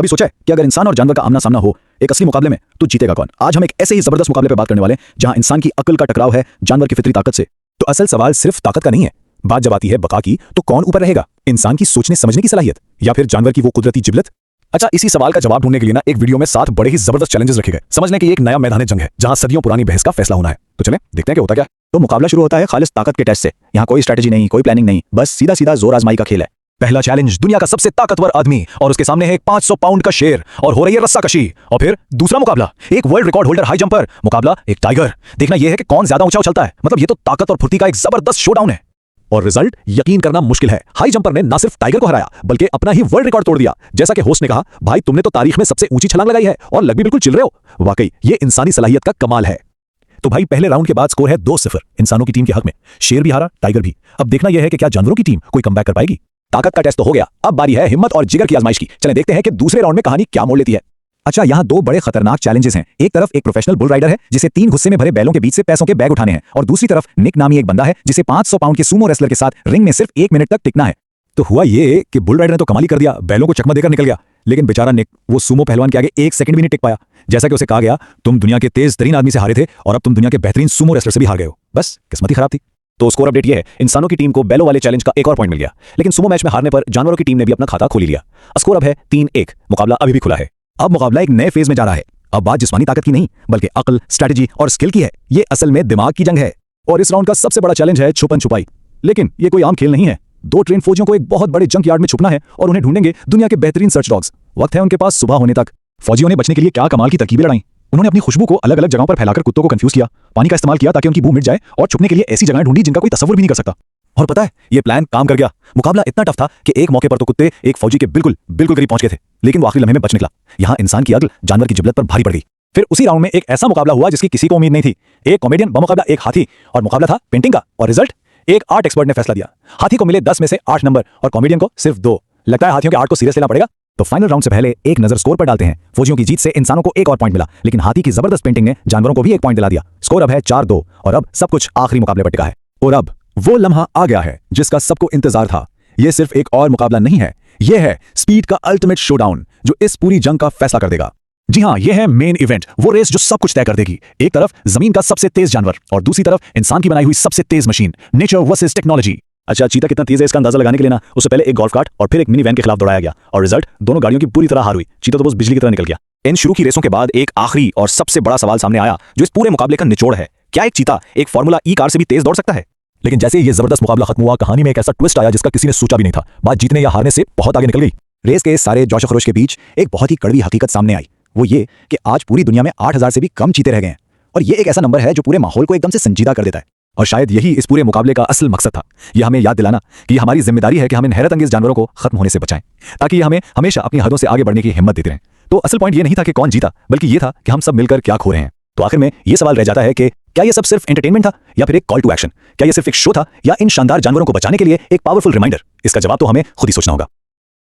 कभी सोचा है कि अगर इंसान और जानवर का आमना सामना हो एक असली मुकाबले में तो जीतेगा कौन? आज हम एक ऐसे ही जबरदस्त मुकाबले पर बात करने वाले हैं जहां इंसान की अक्ल का टकराव है जानवर की फितरी ताकत से। तो असल सवाल सिर्फ ताकत का नहीं है। बात जब आती है बका की तो कौन ऊपर रहेगा, इंसान की सोचने समझने की सलाहियत या फिर जानवर की वो कुदरती जिबलत? अच्छा, इसी सवाल का जवाब ढूंढने के लिए ना एक वीडियो में 7 बड़े ही जबरदस्त चैलेंजेस रखे गए। समझने की एक नया मैदान जंग है जहां सदियों पुरानी बहस का फैसला होना है। तो चलें देखते हैं क्या होता क्या। तो मुकाबला शुरू होता है खालिस ताकत के टेस्ट से। यहाँ कोई स्ट्रेटेजी नहीं, कोई प्लानिंग नहीं, बस सीधा सीधा जोर आजमाई का खेल है। पहला चैलेंज, दुनिया का सबसे ताकतवर आदमी और उसके सामने है एक 500 पाउंड का शेर और हो रही है रस्साकशी। और फिर दूसरा मुकाबला, एक world record holder high jumper मुकाबला एक टाइगर। देखना यह है कि कौन ज्यादा ऊंचा उछलता है। मतलब ये तो ताकत और फुर्ती का एक जबरदस्त शोडाउन है। और रिजल्ट यकीन करना मुश्किल है, हाई जंपर ने ना सिर्फ टाइगर को हराया बल्कि अपना ही वर्ल्ड रिकॉर्ड तोड़ दिया। जैसा कि होस्ट ने कहा, भाई तुमने तो तारीख में सबसे ऊंची छलांग लगाई है और लग भी बिल्कुल चिल रहे हो। वाकई ये इंसानी सलाहियत का कमाल है। तो भाई पहले राउंड के बाद स्कोर है 2-0 इंसानों की टीम के हक में। शेर भी हारा, टाइगर भी। अब देखना यह है कि क्या जानवरों की टीम कोई कमबैक कर पाएगी। ताकत का टेस्ट तो हो गया, अब बारी है हिम्मत और जिगर की आजमाइश की। चलें देखते हैं कि दूसरे राउंड में कहानी क्या मोड़ लेती है। अच्छा, यहाँ 2 बड़े खतरनाक चैलेंजेस हैं। एक तरफ एक प्रोफेशनल बुल राइडर है जिसे 3 गुस्से में भरे बैलों के बीच से पैसों के बैग उठाने हैं, और दूसरी तरफ निक नामी एक बंदा है जिसे 500 पाउंड के सूमो रेसलर के साथ रिंग में सिर्फ 1 मिनट तक टिकना है। तो हुआ ये कि बुल राइडर ने तो कमाल कर दिया, बैलों को चकमा देकर निकल गया, लेकिन बेचारा निक वो सूमो पहलवान के आगे 1 सेकंड भी नहीं टिक पाया। जैसा कि उसे कहा गया, तुम दुनिया के तेज तरीन आदमी से हारे थे और अब तुम दुनिया के बेहतरीन सूमो रेसलर से भी हार गए हो। बस किस्मत ही खराब थी। तो स्कोर अपडेट ये है, इंसानों की टीम को बैलों वाले चैलेंज का एक और पॉइंट मिल गया, लेकिन सूमो मैच में हारने पर जानवरों की टीम ने भी अपना खाता खोल लिया। स्कोर अब है 3-1। मुकाबला अभी भी खुला है। अब मुकाबला एक नए फेज में जा रहा है। अब बात जिस्मानी ताकत की नहीं बल्कि अक्ल, स्ट्रेटजी और स्किल की है। ये असल में दिमाग की जंग है। और इस राउंड का सबसे बड़ा चैलेंज है छुपन छुपाई। लेकिन ये कोई आम खेल नहीं है। 2 ट्रेन फौजियों को एक बहुत बड़े जंक यार्ड में छुपना है और उन्हें ढूंढेंगे दुनिया के बेहतरीन सर्च डॉग्स। वक्त है उनके पास सुबह होने तक। फौजियों ने बचने के लिए क्या कमाल की तरकीबें लड़ाई। उन्होंने अपनी खुशबू को अलग अलग जगहों पर फैलाकर कुत्तों को कंफ्यूज किया, पानी का इस्तेमाल किया ताकि उनकी भूख मिट जाए, और छुपने के लिए ऐसी जगहें ढूंढी जिनका कोई तसव्वुर भी नहीं कर सकता। और पता है ये प्लान काम कर गया। मुकाबला इतना टफ था कि एक मौके पर तो कुत्ते एक फौजी के बिल्कुल करीब पहुंच गए थे, लेकिन वो आखिरी लम्हे में बच निकला। यहाँ इंसान की अक्ल जानवर की जिबलत पर भारी पड़ गई। फिर उसी राउंड में एक ऐसा मुकाबला हुआ जिसकी किसी को उम्मीद नहीं थी। एक कॉमेडियन बमुकाबला एक हाथी, और मुकाबला था पेंटिंग का। और रिजल्ट, एक आर्ट एक्सपर्ट ने फैसला दिया। हाथी को मिले 10 में से 8 नंबर और कॉमेडियन को सिर्फ 2। लगता है हाथियों के आर्ट को सीरियस लेना पड़ेगा। तो फाइनल राउंड से पहले एक नजर स्कोर पर डालते हैं। फौजियों की जीत से इंसानों को एक और पॉइंट मिला, लेकिन हाथी की जबरदस्त पेंटिंग ने जानवरों को भी एक पॉइंट दिला दिया। स्कोर अब है 4-2 और अब सब कुछ आखिरी मुकाबले पर टिका है। और अब वो लम्हा आ गया है जिसका सबको इंतजार था। यह सिर्फ एक और मुकाबला नहीं है, यह है स्पीड का अल्टीमेट शोडाउन जो इस पूरी जंग का फैसला कर देगा। जी हां, यह है मेन इवेंट, वो रेस जो सब कुछ तय कर देगी। एक तरफ जमीन का सबसे तेज जानवर और दूसरी तरफ इंसान की बनाई हुई सबसे तेज मशीन, नेचर वर्सेस टेक्नोलॉजी। अच्छा, चीता कितना तेज है इसका अंदाजा लगाने के लिए ना उससे पहले एक गोल्फ कार्ट और फिर एक मिनी वैन के खिलाफ दौड़ाया गया, और रिजल्ट, दोनों गाड़ियों की पूरी तरह हार हुई। चीता तो बस बिजली की तरह निकल गया। इन शुरू की रेसों के बाद एक आखिरी और सबसे बड़ा सवाल सामने आया जो इस पूरे मुकाबले का निचोड़ है। क्या एक चीता एक फार्मूला ई कार से भी तेज दौड़ सकता है? लेकिन जैसे ये जबरदस्त मुकाबला खत्म हुआ, कहानी में एक ऐसा ट्विस्ट आया जिसका किसी ने सोचा भी नहीं था। बात जीतने या हारने से बहुत आगे निकल गई। रेस के सारे जोश खरोश के बीच एक बहुत ही कड़वी हकीकत सामने आई। वो ये कि आज पूरी दुनिया में 8000 से भी कम चीते रह गए हैं, और ये एक ऐसा नंबर है जो पूरे माहौल को एकदम से संजीदा कर देता है। और शायद यही इस पूरे मुकाबले का असल मकसद था, यह हमें याद दिलाना कि हमारी जिम्मेदारी है कि हम इन हैरत अंगेज जानवरों को खत्म होने से बचाएं, ताकि ये हमें हमेशा अपनी हदों से आगे बढ़ने की हिम्मत देते रहें। तो असल पॉइंट ये नहीं था कि कौन जीता, बल्कि ये था कि हम सब मिलकर क्या खो रहे हैं। तो आखिर में ये सवाल रह जाता है कि क्या ये सब सिर्फ एंटरटेनमेंट था या फिर एक कॉल टू एक्शन? क्या ये सिर्फ एक शो था या इन शानदार जानवरों को बचाने के लिए एक पावरफुल रिमाइंडर? इसका जवाब तो हमें खुद ही सोचना होगा।